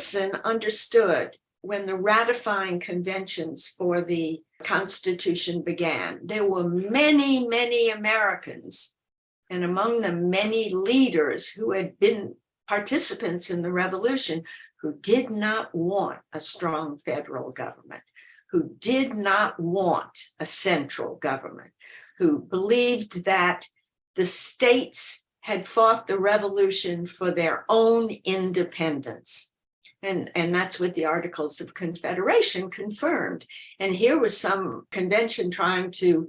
Madison understood when the ratifying conventions for the Constitution began, there were many, many Americans, and among them many leaders who had been participants in the revolution, who did not want a strong federal government, who did not want a central government, who believed that the states had fought the revolution for their own independence. And that's what the Articles of Confederation confirmed. And here was some convention trying to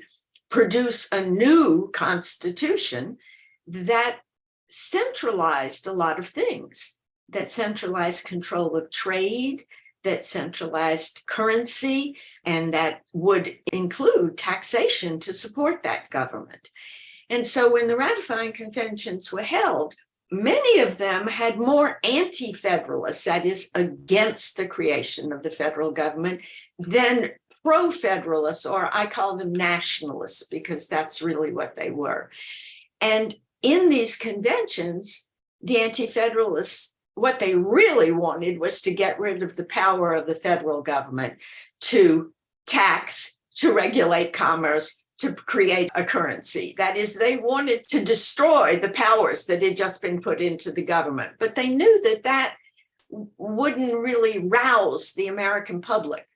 produce a new constitution that centralized a lot of things, that centralized control of trade, that centralized currency, and that would include taxation to support that government. And so when the ratifying conventions were held, many of them had more anti-federalists, that is, against the creation of the federal government, than pro-federalists, or I call them nationalists, because that's really what they were. And in these conventions, the anti-federalists, what they really wanted was to get rid of the power of the federal government to tax, to regulate commerce, to create a currency. That is, they wanted to destroy the powers that had just been put into the government. But they knew that that wouldn't really rouse the American public.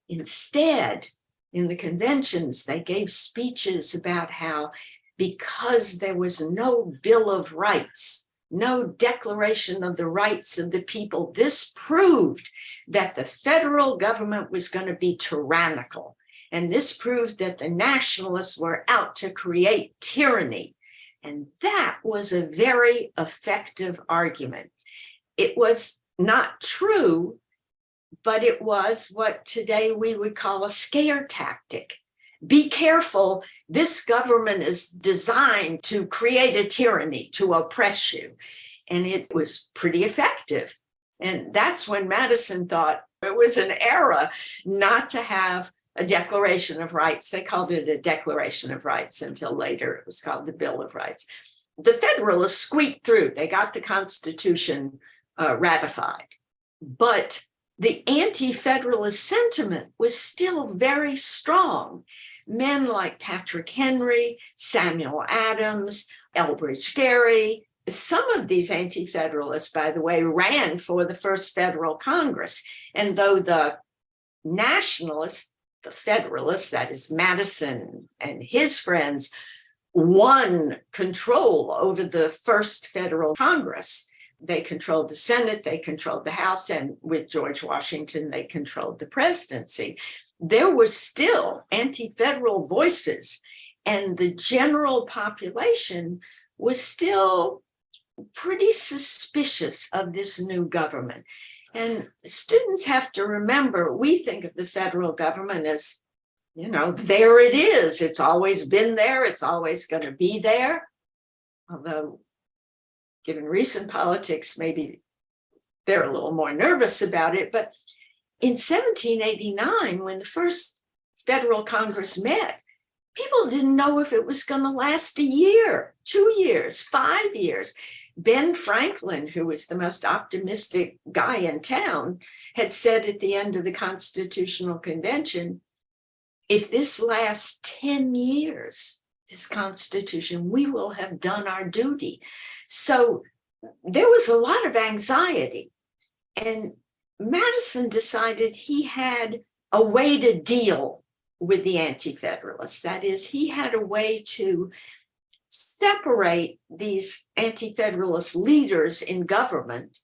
Instead, in the conventions, they gave speeches about how because there was no Bill of Rights, no Declaration of the Rights of the People, this proved that the federal government was going to be tyrannical. And this proved that the nationalists were out to create tyranny. And that was a very effective argument. It was not true, but it was what today we would call a scare tactic. Be careful, this government is designed to create a tyranny, to oppress you. And it was pretty effective. And that's when Madison thought it was an error not to have a Declaration of Rights. They called it a Declaration of Rights until later it was called the Bill of Rights. The Federalists squeaked through. They got the Constitution ratified. But the anti-Federalist sentiment was still very strong. Men like Patrick Henry, Samuel Adams, Elbridge Gerry, some of these anti-Federalists, by the way, ran for the first federal Congress. And though the nationalists, the Federalists, that is Madison and his friends, won control over the first federal Congress. They controlled the Senate, they controlled the House, and with George Washington, they controlled the presidency. There were still anti-federal voices, and the general population was still pretty suspicious of this new government. And students have to remember, we think of the federal government as, you know, there it is. It's always been there. It's always going to be there. Although, given recent politics, maybe they're a little more nervous about it. But in 1789, when the first federal Congress met, people didn't know if it was going to last a year, 2 years, 5 years. Ben Franklin, who was the most optimistic guy in town, had said at the end of the Constitutional Convention, if this lasts 10 years, this Constitution, we will have done our duty. So there was a lot of anxiety. And Madison decided he had a way to deal with the anti-federalists. That is, he had a way to separate these anti-federalist leaders in government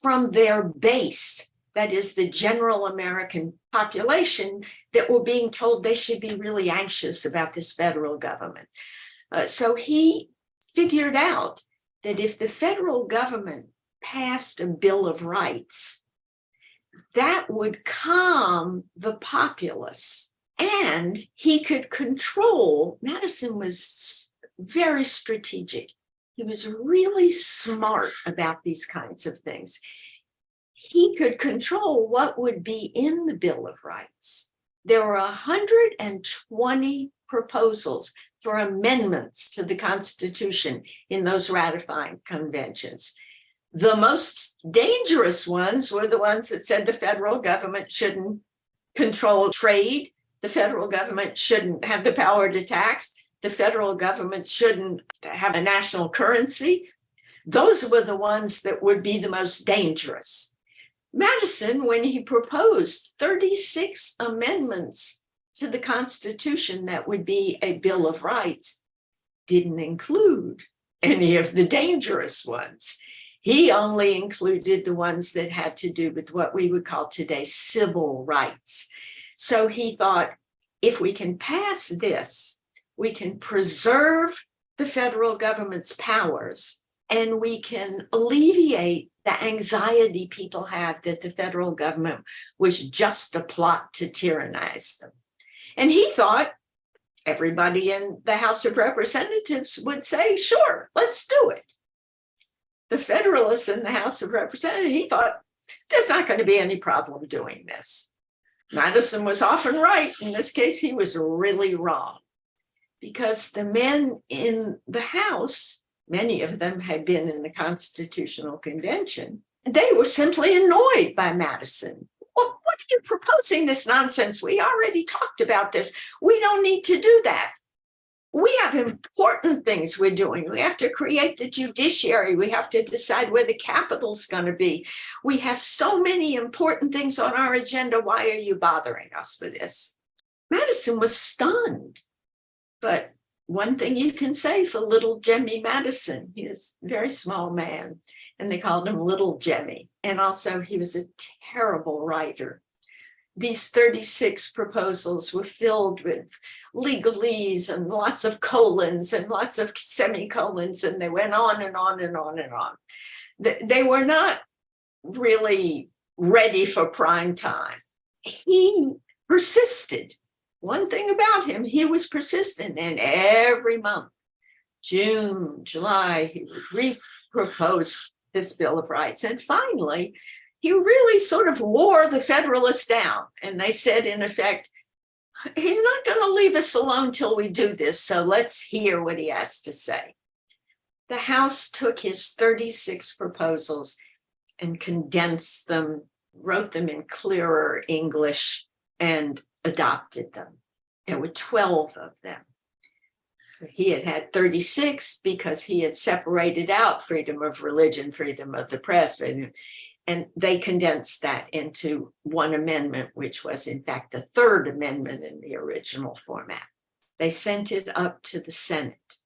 from their base, that is the general American population that were being told they should be really anxious about this federal government. So he figured out that if the federal government passed a Bill of Rights, that would calm the populace, and he could control. Madison was very strategic. He was really smart about these kinds of things. He could control what would be in the Bill of Rights. There were 120 proposals for amendments to the Constitution in those ratifying conventions. The most dangerous ones were the ones that said the federal government shouldn't control trade, the federal government shouldn't have the power to tax, the federal government shouldn't have a national currency. Those were the ones that would be the most dangerous. Madison, when he proposed 36 amendments to the Constitution that would be a Bill of Rights, didn't include any of the dangerous ones. He only included the ones that had to do with what we would call today civil rights. So he thought, if we can pass this, we can preserve the federal government's powers, and we can alleviate the anxiety people have that the federal government was just a plot to tyrannize them. And he thought everybody in the House of Representatives would say, sure, let's do it. The Federalists in the House of Representatives, he thought, there's not going to be any problem doing this. Madison was often right. In this case, he was really wrong, because the men in the House, many of them had been in the Constitutional Convention, they were simply annoyed by Madison. What are you proposing this nonsense? We already talked about this. We don't need to do that. We have important things we're doing. We have to create the judiciary. We have to decide where the capital's going to be. We have so many important things on our agenda. Why are you bothering us with this? Madison was stunned. But one thing you can say for little Jemmy Madison, he is a very small man, and they called him Little Jemmy. And also, he was a terrible writer. These 36 proposals were filled with legalese and lots of colons and lots of semicolons, and they went on and on and on and on. They were not really ready for prime time. He persisted. One thing about him, he was persistent, and every month, June, July, he would re-propose this Bill of Rights. And finally, he really sort of wore the Federalists down. And they said, in effect, he's not going to leave us alone till we do this, so let's hear what he has to say. The House took his 36 proposals and condensed them, wrote them in clearer English, and adopted them. There were 12 of them. He had 36 because he had separated out freedom of religion, freedom of the press, and they condensed that into one amendment, which was in fact the third amendment in the original format. They sent it up to the Senate.